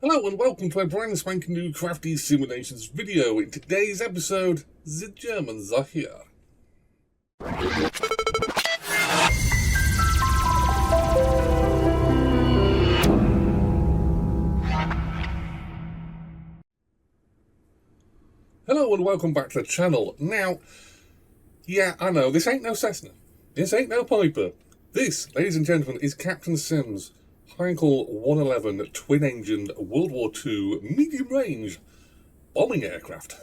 Hello and welcome to a brand spanking new crafty simulations video. In today's episode, the Germans are here. Hello and welcome back to the channel. Now, yeah, I know, this ain't no Cessna. This ain't no Piper. This, ladies and gentlemen, is Captain Sim's Heinkel 111 twin-engined World War II medium-range bombing aircraft.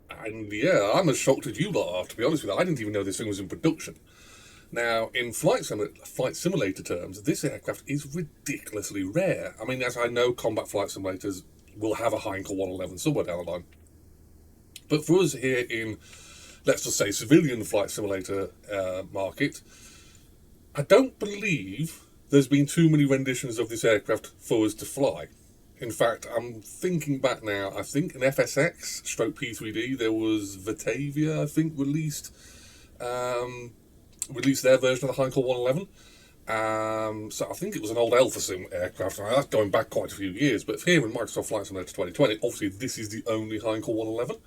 And yeah, I'm as shocked as you lot are, to be honest with you. I didn't even know this thing was in production. Now, in flight simulator terms, this aircraft is ridiculously rare. I mean, as I know, combat flight simulators will have a Heinkel 111 somewhere down the line. But for us here in, let's just say, civilian flight simulator market, I don't believe there's been too many renditions of this aircraft for us to fly. In fact, I'm thinking back now, I think in FSX stroke P3D there was Batavia, I think, released their version of the Heinkel 111. So I think it was an old Alpha Sim aircraft. Now, that's going back quite a few years, but here in Microsoft Flight Simulator 2020, obviously this is the only Heinkel 111.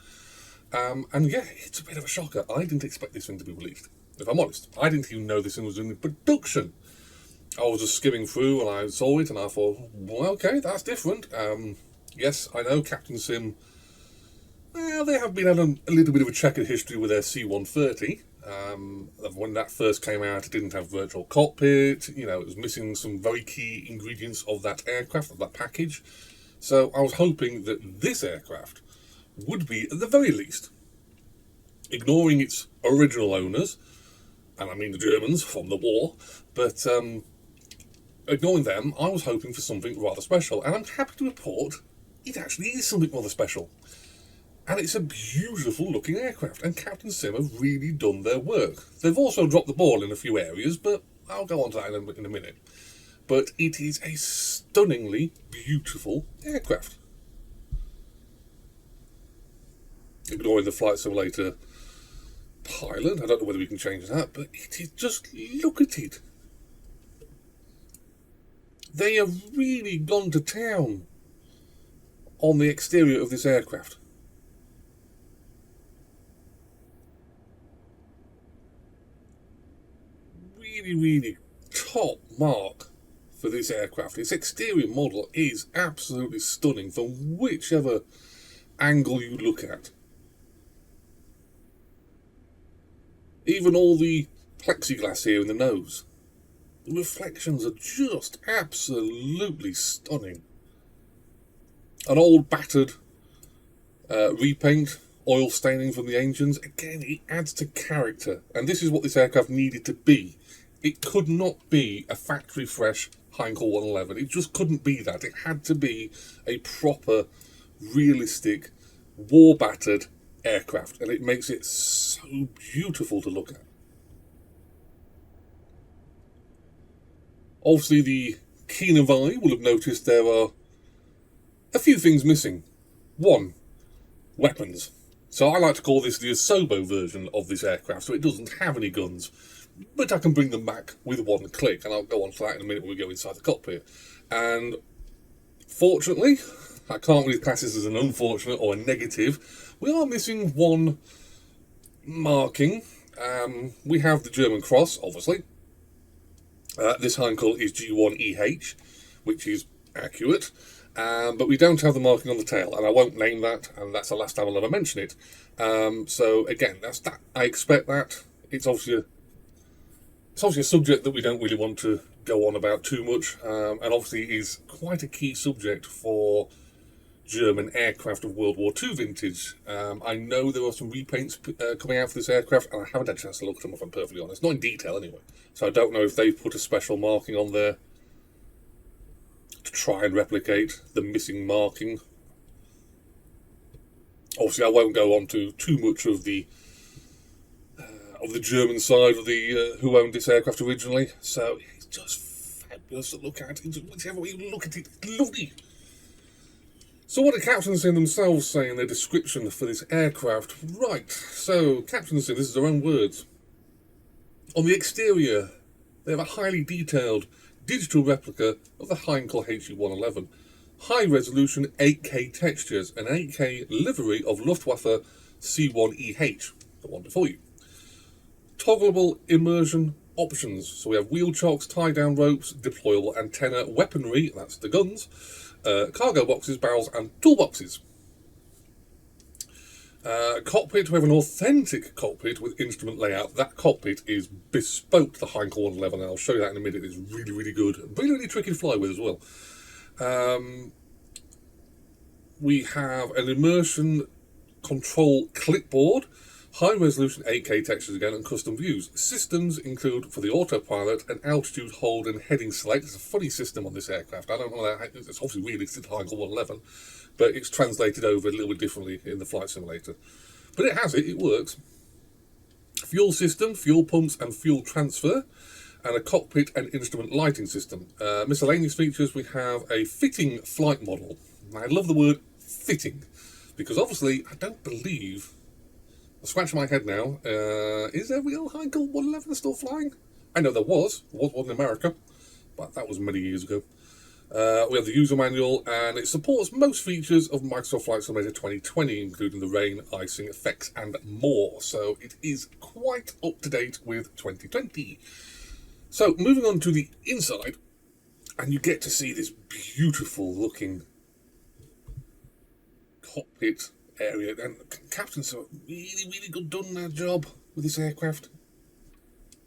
And yeah, it's a bit of a shocker. I didn't expect this thing to be released, if I'm honest. I didn't even know this thing was in production. I was just skimming through and I saw it and I thought, well, okay, that's different. Yes, I know Captain Sim, well, they have been on a little bit of a checkered history with their C-130. When that first came out, it didn't have virtual cockpit. You know, it was missing some very key ingredients of that aircraft, of that package. So I was hoping that this aircraft would be, at the very least, ignoring its original owners, and I mean the Germans from the war, but ignoring them, I was hoping for something rather special, and I'm happy to report it actually is something rather special. And it's a beautiful looking aircraft, and Captain Sim have really done their work. They've also dropped the ball in a few areas, but I'll go on to that in a minute. But it is a stunningly beautiful aircraft. Ignoring the flight simulator pilot, I don't know whether we can change that, but it is just, look at it. They have really gone to town on the exterior of this aircraft. Really top mark for this aircraft. Its exterior model is absolutely stunning from whichever angle you look at. Even all the plexiglass here in the nose. The reflections are just absolutely stunning. An old battered repaint, oil staining from the engines. Again, it adds to character. And this is what this aircraft needed to be. It could not be a factory fresh Heinkel 111. It just couldn't be that. It had to be a proper, realistic, war battered aircraft. And it makes it so beautiful to look at. Obviously, the keen of eye will have noticed there are a few things missing. One, weapons. So I like to call this the Asobo version of this aircraft, so it doesn't have any guns. But I can bring them back with one click, and I'll go on to that in a minute when we go inside the cockpit. And fortunately, I can't really class this as an unfortunate or a negative, we are missing one marking. We have the German cross, obviously. This Heinkel is G1EH, which is accurate, but we don't have the marking on the tail, and I won't name that, and that's the last time I'll ever mention it. So again, that's that. I expect that. It's obviously a subject that we don't really want to go on about too much, and obviously is quite a key subject for German aircraft of World War II vintage. I know there are some repaints coming out for this aircraft, and I haven't had a chance to look at them, if I'm perfectly honest. Not in detail, anyway. So I don't know if they've put a special marking on there to try and replicate the missing marking. Obviously, I won't go on to too much of the German side of the who owned this aircraft originally. So it's just fabulous to look at. Whichever way you look at it, it's lovely. So what did Captain Sim themselves say in their description for this aircraft? Right, so Captain Sim, this is their own words. On the exterior, they have a highly detailed digital replica of the Heinkel HE111. high-resolution 8K textures, an 8K livery of Luftwaffe C1EH, the one before you. Toggleable immersion options, so we have wheel chocks, tie-down ropes, deployable antenna, weaponry, that's the guns, cargo boxes, barrels, and toolboxes. Cockpit, we have an authentic cockpit with instrument layout. That cockpit is bespoke to the Heinkel 111, and I'll show you that in a minute. It's really, really good. Really, really tricky to fly with as well. We have an immersion control clipboard, high-resolution 8K textures again, and custom views. Systems include, for the autopilot, an altitude hold and heading select. It's a funny system on this aircraft. I don't know that it's obviously really to the Heinkel 111, but it's translated over a little bit differently in the flight simulator. But it has it, it works. Fuel system, fuel pumps and fuel transfer, and a cockpit and instrument lighting system. Miscellaneous features, we have a fitting flight model. I love the word fitting, because obviously I don't believe, I scratch my head now, is there real Heinkel 111 still flying? I know there was one in America, but that was many years ago. We have the user manual, and it supports most features of Microsoft Flight Simulator 2020, including the rain, icing, effects, and more. So it is quite up to date with 2020. So moving on to the inside, and you get to see this beautiful looking cockpit area, and captains have really, really good done their job with this aircraft.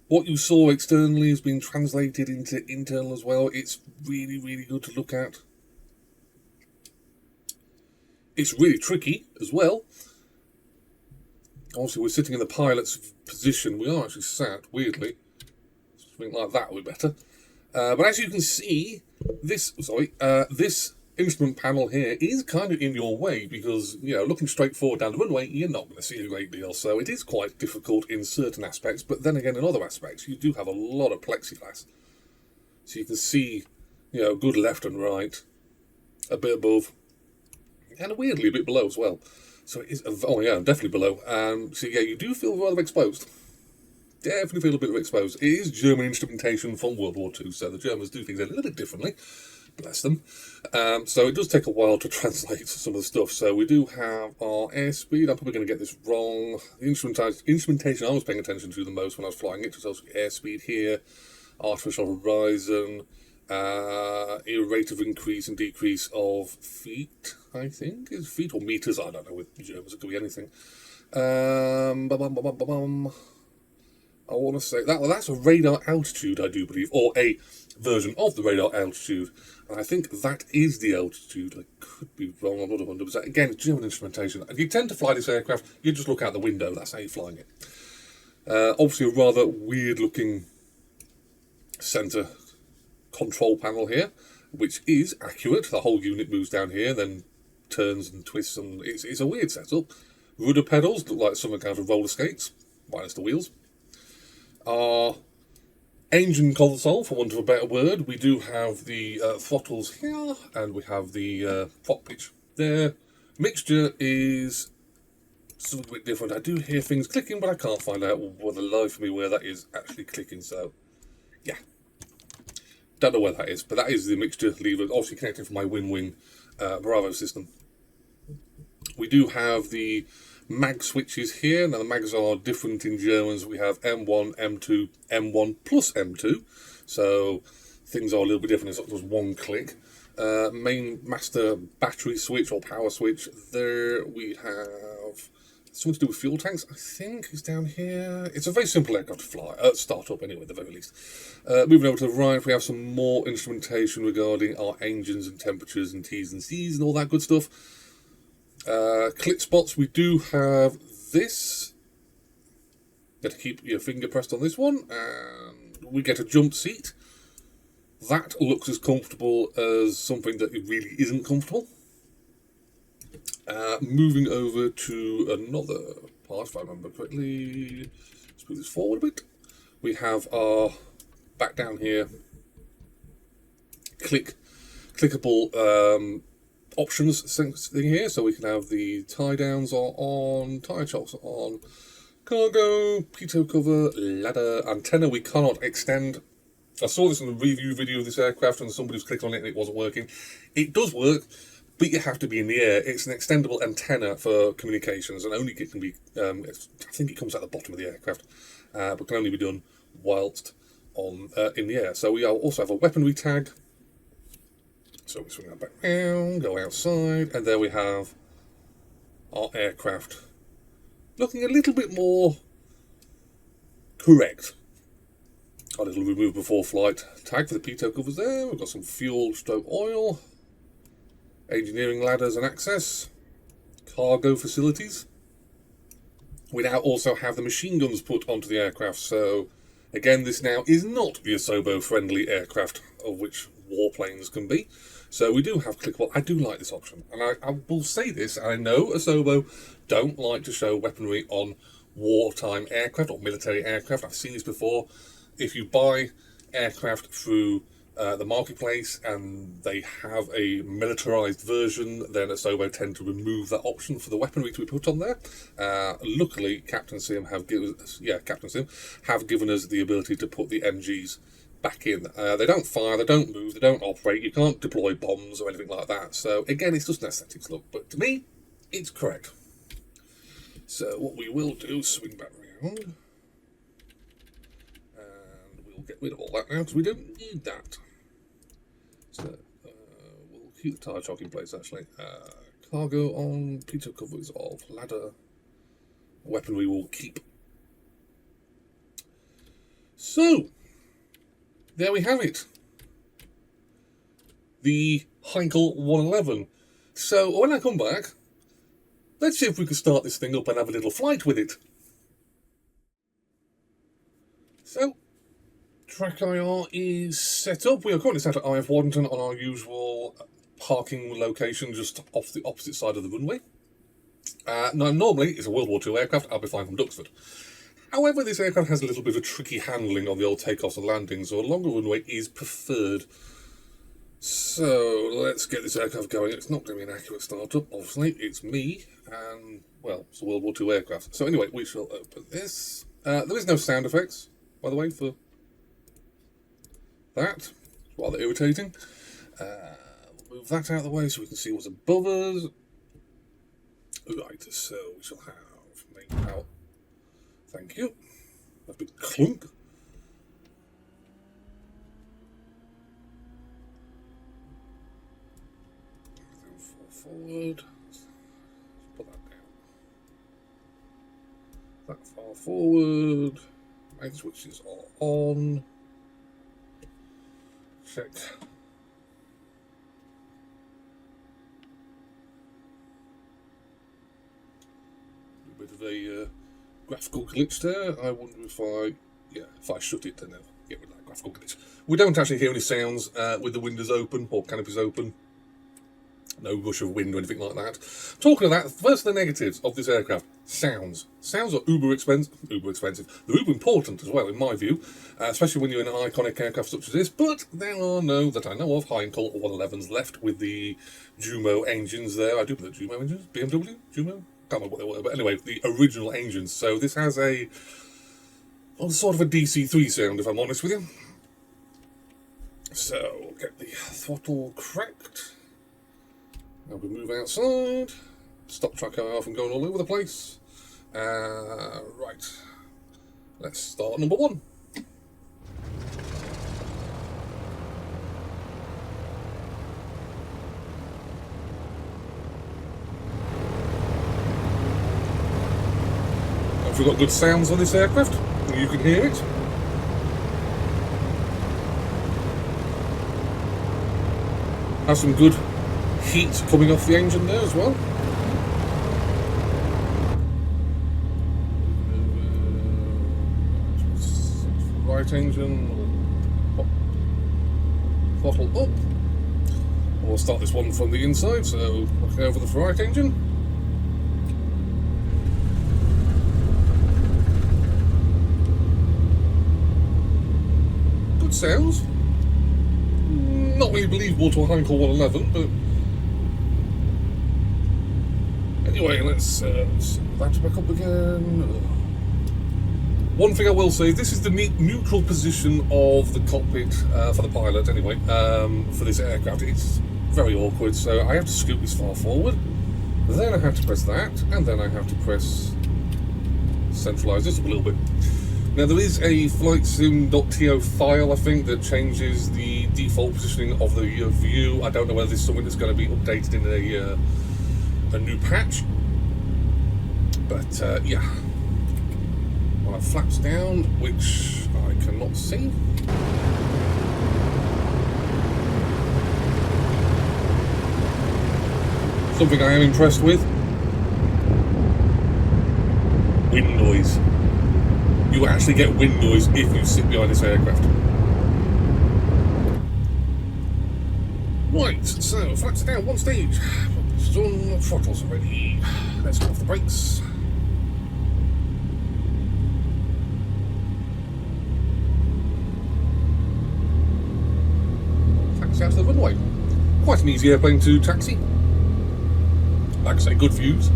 What you saw externally has been translated into internal as well. It's really, really good to look at. It's really tricky as well. Obviously, we're sitting in the pilot's position. We are actually sat, weirdly. Something like that would be better. But as you can see, this instrument panel here is kind of in your way because, you know, looking straight forward down the runway, you're not going to see a great deal. So it is quite difficult in certain aspects, but then again, in other aspects, you do have a lot of plexiglass. So you can see, you know, good left and right, a bit above, and weirdly a bit below as well. So it is, oh yeah, definitely below. So yeah, you do feel rather exposed. Definitely feel a bit exposed. It is German instrumentation from World War II, so the Germans do things a little bit differently. Bless them. So it does take a while to translate some of the stuff. So we do have our airspeed. I'm probably going to get this wrong. The instrumentation I was paying attention to the most when I was flying it was also airspeed here, artificial horizon, rate of increase and decrease of feet, I think. Is feet or meters? I don't know. With Germans, it could be anything. I want to say that that's a radar altitude, I do believe, or a version of the radar altitude, and I think that is the altitude. I could be wrong, I'm not 100%. Again, German instrumentation. If you tend to fly this aircraft, you just look out the window, that's how you're flying it. Obviously a rather weird-looking centre control panel here, which is accurate. The whole unit moves down here, then turns and twists, and it's a weird setup. Rudder pedals look like something out of roller skates, minus the wheels. Our engine console, for want of a better word, we do have the throttles here, and we have the prop pitch there. Mixture is something a bit different. I do hear things clicking, but I can't find out for the life of me where that is actually clicking, so yeah. Don't know where that is, but that is the mixture lever, obviously connected from my Wing Bravo system. We do have the mag switches here. Now the mags are different in Germans. We have M1, M2, M1 plus M2. So things are a little bit different. It's not just one click. Main master battery switch or power switch. There we have something to do with fuel tanks, I think, is down here. It's a very simple aircraft to fly, start up anyway, at the very least. Moving over to the right, we have some more instrumentation regarding our engines and temperatures and T's and C's and all that good stuff. Click spots, we do have this. Got to keep your finger pressed on this one, and we get a jump seat. That looks as comfortable as something that really isn't comfortable. Moving over to another part, if I remember correctly. Let's move this forward a bit. We have our, back down here, clickable options thing here, so we can have the tie downs are on, tire chocks are on, cargo, pitot cover, ladder, antenna we cannot extend. I saw this in the review video of this aircraft, and somebody was clicking on it and it wasn't working. It does work, but you have to be in the air. It's an extendable antenna for communications, and only it can be, I think it comes at the bottom of the aircraft, but can only be done whilst on in the air. So we also have a weaponry tag. So we swing that back round, go outside, and there we have our aircraft looking a little bit more correct. Our little remove before flight tag for the pitot covers there. We've got some fuel stroke oil, engineering ladders and access, cargo facilities. We now also have the machine guns put onto the aircraft. So again, this now is not the Asobo friendly aircraft of which warplanes can be. So we do have clickable. I do like this option, and I will say this. I know Asobo don't like to show weaponry on wartime aircraft or military aircraft. I've seen this before. If you buy aircraft through the marketplace and they have a militarized version, then Asobo tend to remove that option for the weaponry to be put on there. Luckily, Captain Sim have given us the ability to put the MGs back in. They don't fire, they don't move, they don't operate. You can't deploy bombs or anything like that. So again, it's just an aesthetics look, but to me, it's correct. So what we will do is swing back round. Get rid of all that now because we don't need that. So we'll keep the tire chock in place actually. Cargo on, pitot covers off, ladder, weaponry will keep. So there we have it. The Heinkel 111. So when I come back, let's see if we can start this thing up and have a little flight with it. So Trackir is set up. We are currently sat at IF Waddington on our usual parking location just off the opposite side of the runway. Now, normally, it's a World War II aircraft. I'll be flying from Duxford. However, this aircraft has a little bit of a tricky handling on the old takeoffs and landings, so a longer runway is preferred. So, let's get this aircraft going. It's not going to be an accurate startup, obviously. It's me, and, well, it's a World War II aircraft. So anyway, we shall open this. There is no sound effects, by the way, for that. It's rather irritating. We'll move that out of the way so we can see what's above us. Right, so we shall have main power. Thank you. A big clunk. Then fall forward. Let's put that down. That far forward. Main switches are on. Check. A bit of a graphical glitch there. I wonder if I shut it, then I'll get rid of that graphical glitch. We don't actually hear any sounds with the windows open or canopies open. No rush of wind or anything like that. Talking of that, first the negatives of this aircraft. Sounds. Sounds are uber expensive. They're uber important as well, in my view, especially when you're in an iconic aircraft such as this. But there are no, that I know of, Heinkel 111s left with the Jumo engines there. I do believe Jumo engines? BMW? Jumo? Can't remember what they were, but anyway, the original engines. So this has a, well, sort of a DC-3 sound, if I'm honest with you. So, we'll get the throttle correct. Now we move outside, stop Trackir from going all over the place. Right, let's start number one. Have we got good sounds on this aircraft? You can hear it. Has some good heat coming off the engine there as well. Right engine, throttle up. We'll start this one from the inside, so looking over the right engine. Good sounds. Not really believable to a Heinkel 111, but anyway, let's set that back up again. One thing I will say, this is the neutral position of the cockpit for the pilot anyway, for this aircraft. It's very awkward, so I have to scoot this far forward, then I have to press that, and then I have to press centralise this up a little bit. Now there is a flightsim.to file, I think, that changes the default positioning of the view. I don't know whether this is something that's going to be updated in a new patch, but yeah. Well, it flaps down, which I cannot see. Something I am impressed with: wind noise. You actually get wind noise if you sit behind this aircraft. Right, so flaps down one stage. Done, throttles ready. Let's go off the brakes. Taxi out to the runway. Quite an easy airplane to taxi. Like I say, good views.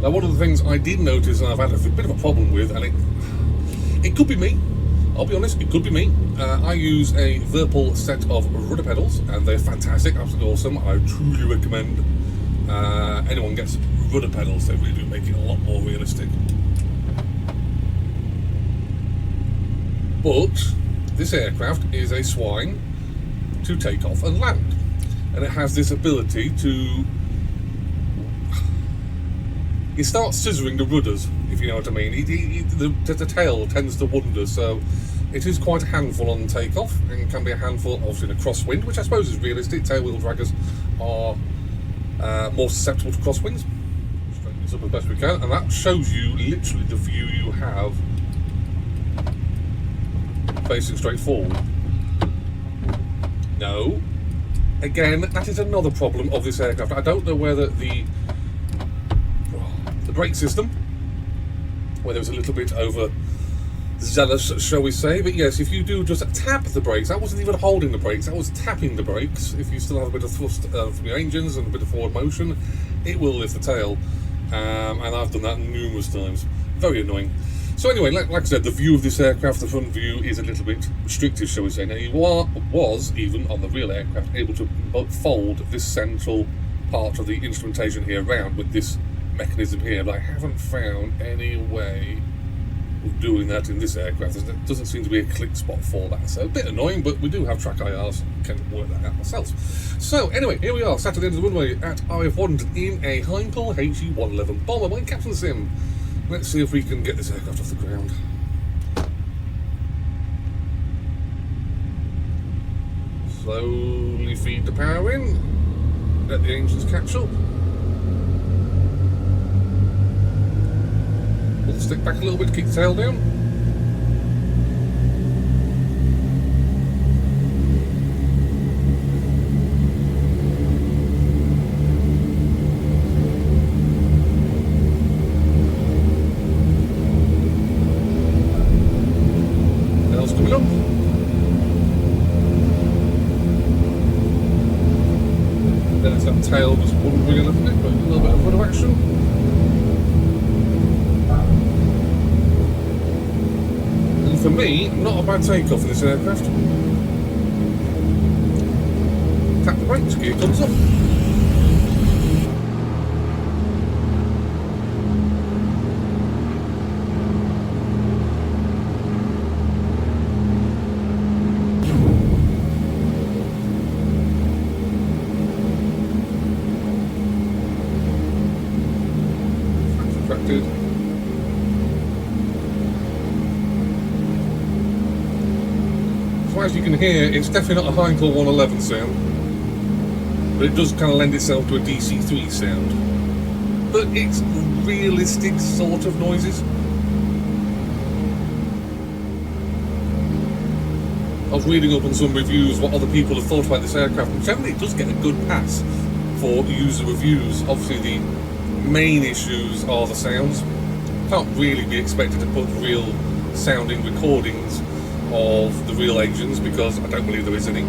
Now, one of the things I did notice, and I've had a bit of a problem with, and it could be me, I'll be honest, it could be me. I use a Whirlpool set of rudder pedals, and they're fantastic, absolutely awesome. I truly recommend anyone gets rudder pedals. They really do make it a lot more realistic. But this aircraft is a swine to take off and land, and it has this ability to... It starts scissoring the rudders, if you know what I mean. The tail tends to wander, so it is quite a handful on takeoff, and can be a handful obviously in a crosswind, which I suppose is realistic. Tailwheel draggers are more susceptible to crosswinds. Straighten this up as best we can, and that shows you literally the view you have facing straight forward. No. Again, that is another problem of this aircraft. I don't know whether the brake system, whether it's a little bit overzealous, shall we say, but yes, if you do just tap the brakes, that wasn't even holding the brakes, that was tapping the brakes. If you still have a bit of thrust from your engines and a bit of forward motion, it will lift the tail, and I've done that numerous times. Very annoying. So anyway, like I said, the view of this aircraft, the front view, is a little bit restrictive, shall we say. Now, you was, even on the real aircraft, able to fold this central part of the instrumentation here around with this mechanism here, but I haven't found any way of doing that in this aircraft. There doesn't seem to be a click spot for that, so a bit annoying, but we do have Trackir, can work that out ourselves. So anyway, here we are, sat at the end of the runway at RF1 in a Heinkel HE111 bomber by Captain Sim. Let's see if we can get this aircraft off the ground. Slowly feed the power in, let the engines catch up. Pull the stick back a little bit, keep the tail down. Tail's coming up. There's that tail just wandering a little bit, but a little bit of rudder action. For me, not a bad takeoff in this aircraft. Tap the brakes, gear comes up. Flaps retracted. As you can hear, it's definitely not a Heinkel 111 sound, but it does kind of lend itself to a DC-3 sound. But it's realistic sort of noises. I was reading up on some reviews what other people have thought about this aircraft, and generally it does get a good pass for user reviews. Obviously the main issues are the sounds. Can't really be expected to put real sounding recordings of the real engines, because I don't believe there is any.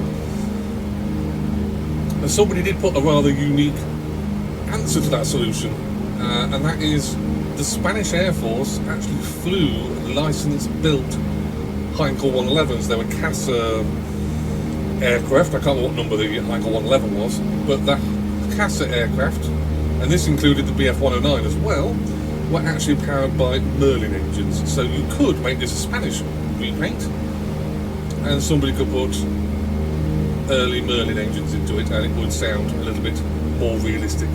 And somebody did put a rather unique answer to that solution, and that is the Spanish Air Force actually flew license-built Heinkel 111s. They were CASA aircraft. I can't remember what number the Heinkel 111 was, but that CASA aircraft, and this included the BF-109 as well, were actually powered by Merlin engines. So you could make this a Spanish repaint, and somebody could put early Merlin engines into it, and it would sound a little bit more realistic.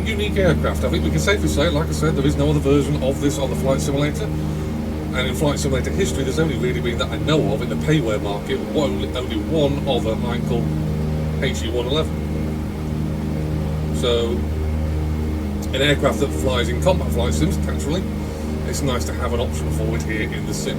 Unique aircraft. I think we can safely say, like I said, there is no other version of this on the flight simulator, and in flight simulator history there's only really been, that I know of, in the payware market, only one other Heinkel HE111. So an aircraft that flies in combat flight sims, naturally, it's nice to have an option for it here in the sim.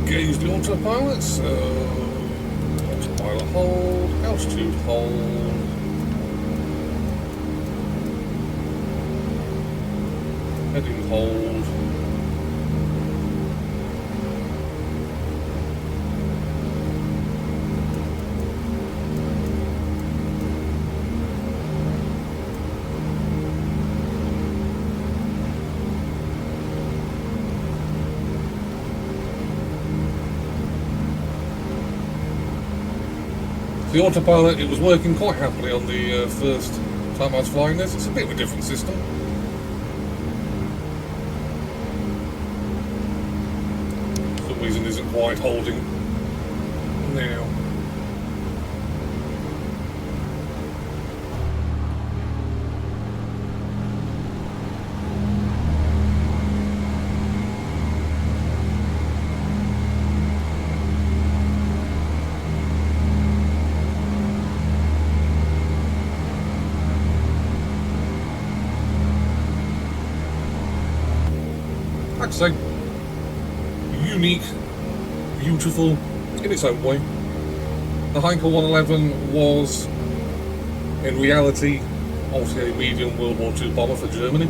Engage the autopilot, so autopilot hold, altitude hold, heading hold, the autopilot. It was working quite happily on the first time I was flying this. It's a bit of a different system. For some reason isn't quite holding now. Like I say, unique, beautiful in its own way. The Heinkel 111 was, in reality, obviously a medium World War II bomber for Germany.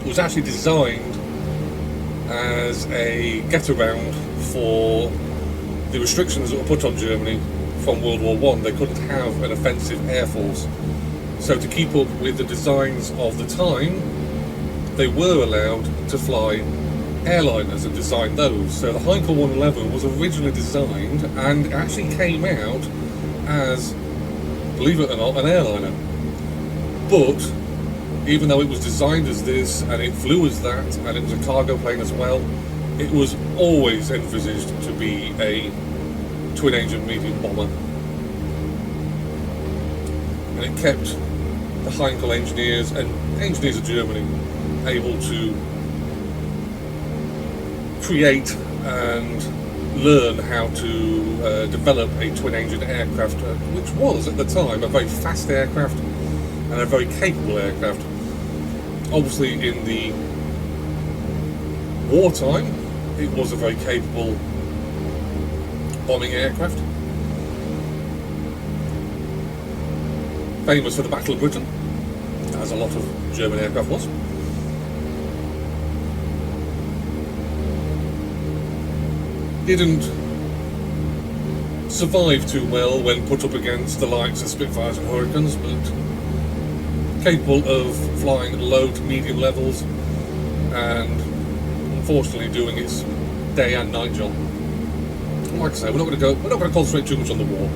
It was actually designed as a get-around for the restrictions that were put on Germany from World War I. They couldn't have an offensive air force. So to keep up with the designs of the time, they were allowed to fly airliners and design those. So the Heinkel 111 was originally designed and actually came out as, believe it or not, an airliner. But even though it was designed as this and it flew as that and it was a cargo plane as well, it was always envisaged to be a twin-engine medium bomber. And it kept the Heinkel engineers and engineers of Germany able to create and learn how to develop a twin-engine aircraft, which was at the time a very fast aircraft and a very capable aircraft. Obviously in the wartime it was a very capable bombing aircraft, famous for the Battle of Britain, as a lot of German aircraft was. Didn't survive too well when put up against the likes of Spitfires and Hurricanes, but capable of flying at low to medium levels and unfortunately doing its day and night job. Like I say, we're not going to concentrate too much on the war.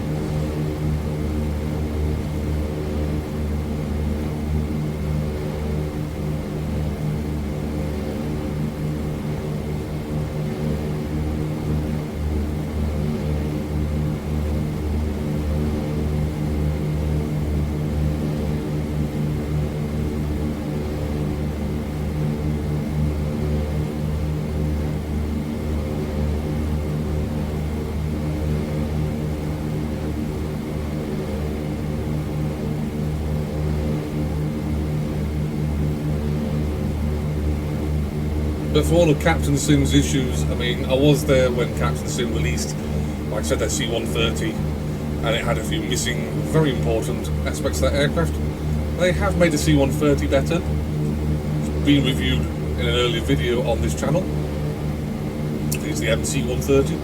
But for all of Captain Sim's issues, I mean, I was there when Captain Sim released, like I said, their C-130, and it had a few missing, very important aspects of that aircraft. They have made the C-130 better. It's been reviewed in an earlier video on this channel. It's the MC-130.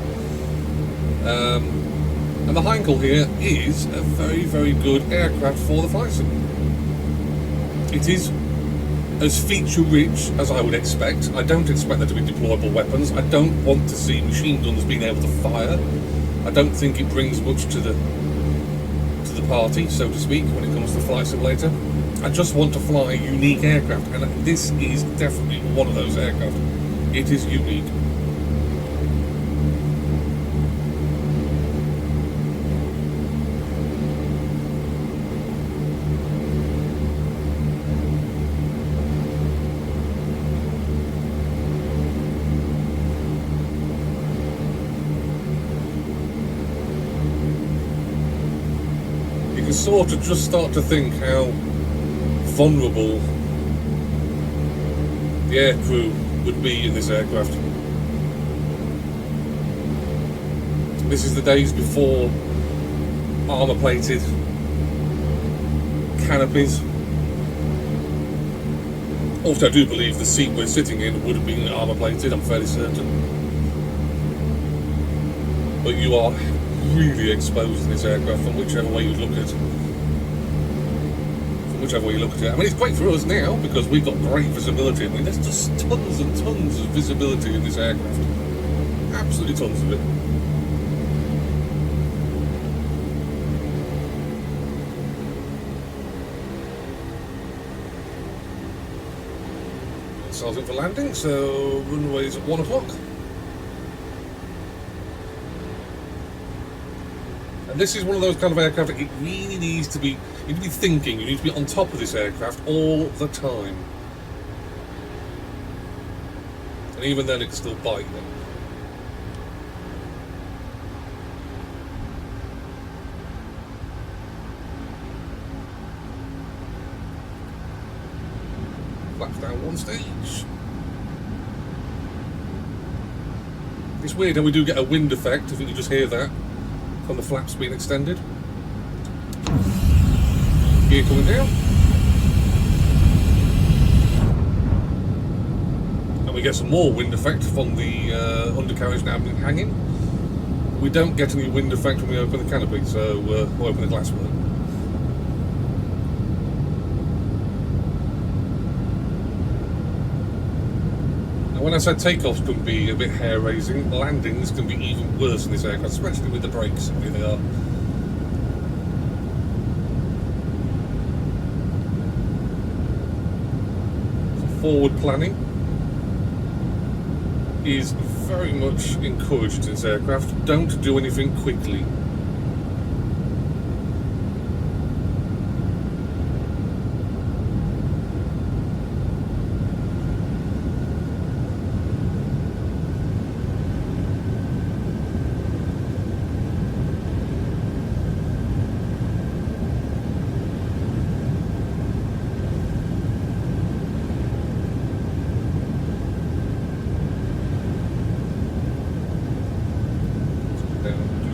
And the Heinkel here is a very, very good aircraft for the flight sim. It is as feature-rich as I would expect. I don't expect there to be deployable weapons. I don't want to see machine guns being able to fire. I don't think it brings much to the party, so to speak, when it comes to Flight Simulator. I just want to fly unique aircraft, and this is definitely one of those aircraft. It is unique. Sort of just start to think how vulnerable the aircrew would be in this aircraft. This is the days before armour-plated canopies. Also, I do believe the seat we're sitting in would have been armour-plated, I'm fairly certain. But you are really exposed in this aircraft from whichever way you look at it. Whichever way you look at it. I mean, it's great for us now because we've got great visibility. I mean, there's just tons and tons of visibility in this aircraft. Absolutely tons of it. Sails in for landing, so runway's at 1 o'clock. And this is one of those kind of aircraft that it really needs to be, you need to be thinking, you need to be on top of this aircraft all the time. And even then it can still bite them. Flaps down one stage. It's weird how we do get a wind effect, if you can just hear that. From the flaps being extended. Gear coming down. And we get some more wind effect from the undercarriage now hanging. We don't get any wind effect when we open the canopy, so we'll open the glass work. When I said takeoffs can be a bit hair-raising, landings can be even worse in this aircraft, especially with the brakes. Here they are. So forward planning is very much encouraged in this aircraft. Don't do anything quickly.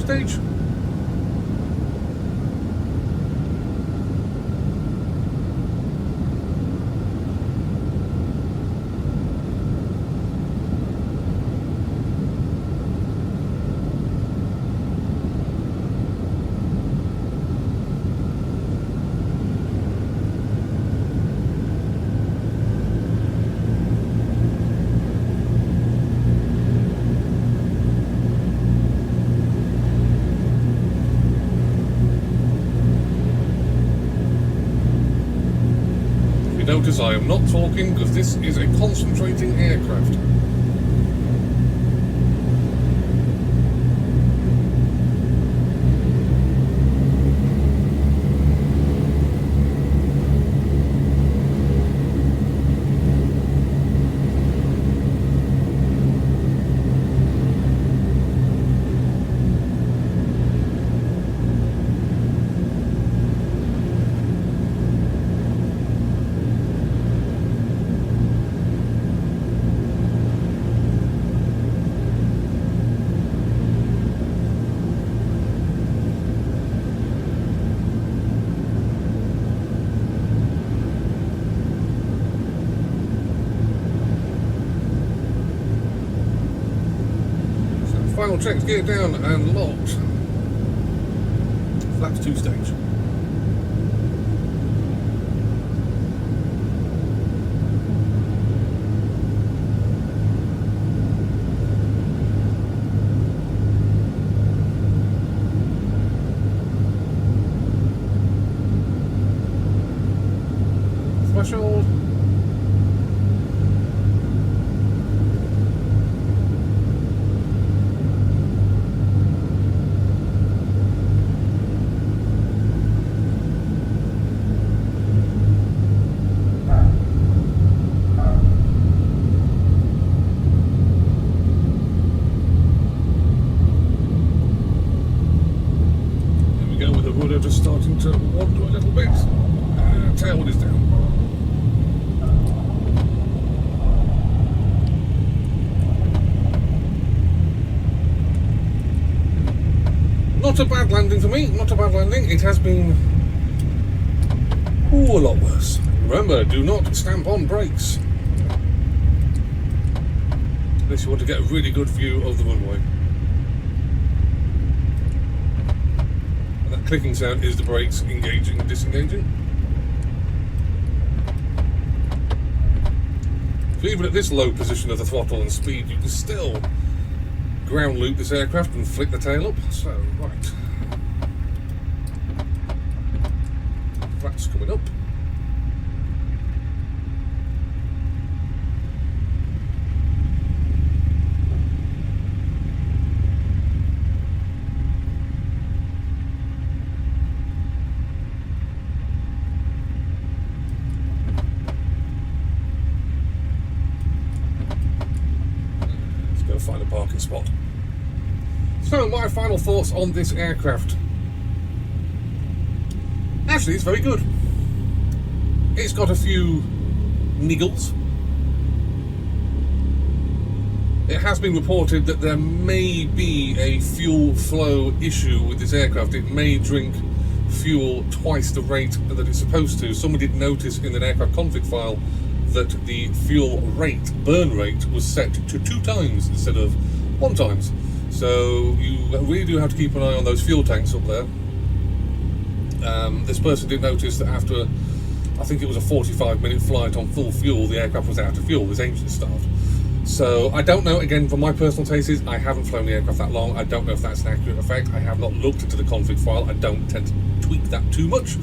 Stage. Notice I am not talking because this is a concentrating aircraft. Final checks, gear down and locked. Flaps 2-stage. Threshold. Just starting to wander a little bit. Tailwind is down. Not a bad landing for me, not a bad landing. It has been a lot worse. Remember, do not stamp on brakes unless you want to get a really good view of the runway. That clicking sound is the brakes engaging and disengaging. So even at this low position of the throttle and speed, you can still ground loop this aircraft and flick the tail up. So, right. Flaps coming up. Find a parking spot. So my final thoughts on this aircraft. Actually, it's very good. It's got a few niggles. It has been reported that there may be a fuel flow issue with this aircraft. It may drink fuel twice the rate that it's supposed to. Someone did notice in an aircraft config file that the fuel rate, burn rate, was set to 2 times instead of 1 times. So you really do have to keep an eye on those fuel tanks up there. This person did notice that after, I think it was a 45-minute flight on full fuel, the aircraft was out of fuel, its engine starved. So I don't know, again, from my personal tastes, I haven't flown the aircraft that long. I don't know if that's an accurate effect. I have not looked into the config file. I don't tend to tweak that too much.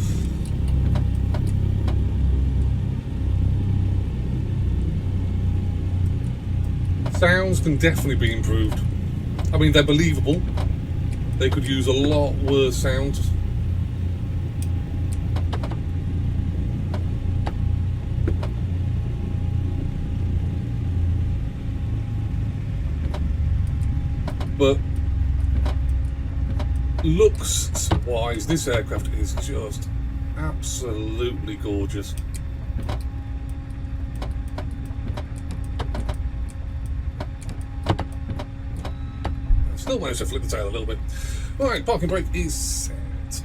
Sounds can definitely be improved. I mean, they're believable. They could use a lot worse sounds. But looks wise, this aircraft is just absolutely gorgeous. Still managed to flip the tail a little bit. Alright, parking brake is set.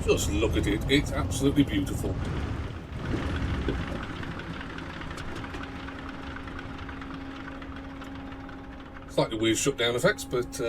Just look at it, it's absolutely beautiful. Slightly weird shutdown effects, but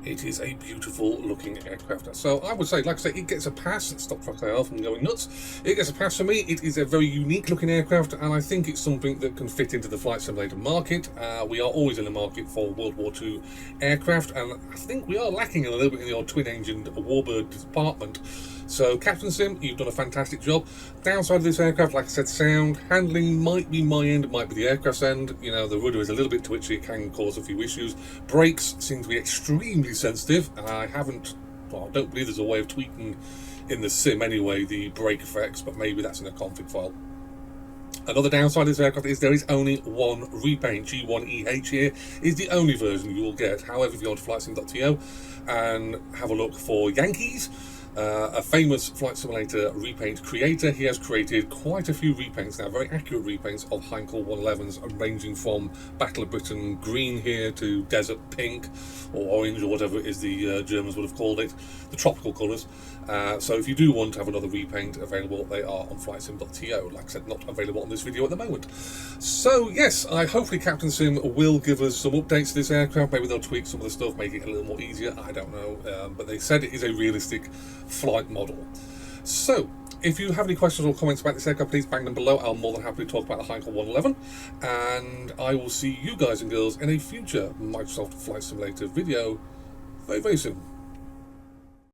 it is a beautiful looking aircraft. So I would say, like I say, it gets a pass. Stop Trackir from going nuts. It gets a pass for me. It is a very unique looking aircraft, and I think it's something that can fit into the flight simulator market. We are always in the market for World War II aircraft, and I think we are lacking a little bit in the old twin-engined warbird department. So Captain Sim, you've done a fantastic job. Downside of this aircraft, like I said, sound. Handling might be my end, it might be the aircraft's end. You know, the rudder is a little bit twitchy, it can cause a few issues. Brakes seem to be extremely sensitive. I don't believe there's a way of tweaking in the sim anyway, the brake effects, but maybe that's in a config file. Another downside of this aircraft is there is only one repaint. G1EH here is the only version you will get. However, if you go on to flightsim.to and have a look for Yankees, A famous flight simulator repaint creator. He has created quite a few repaints now, very accurate repaints of Heinkel 111s, ranging from Battle of Britain green here to desert pink or orange or whatever it is the Germans would have called it, the tropical colours. So if you do want to have another repaint available, they are on flightsim.to. Like I said, not available on this video at the moment. So yes, hopefully Captain Sim will give us some updates to this aircraft. Maybe they'll tweak some of the stuff, make it a little more easier. I don't know, but they said it is a realistic flight model. So if you have any questions or comments about this aircraft, please bang them below. I'm more than happy to talk about the Heinkel 111, and I will see you guys and girls in a future Microsoft Flight Simulator video very, very soon.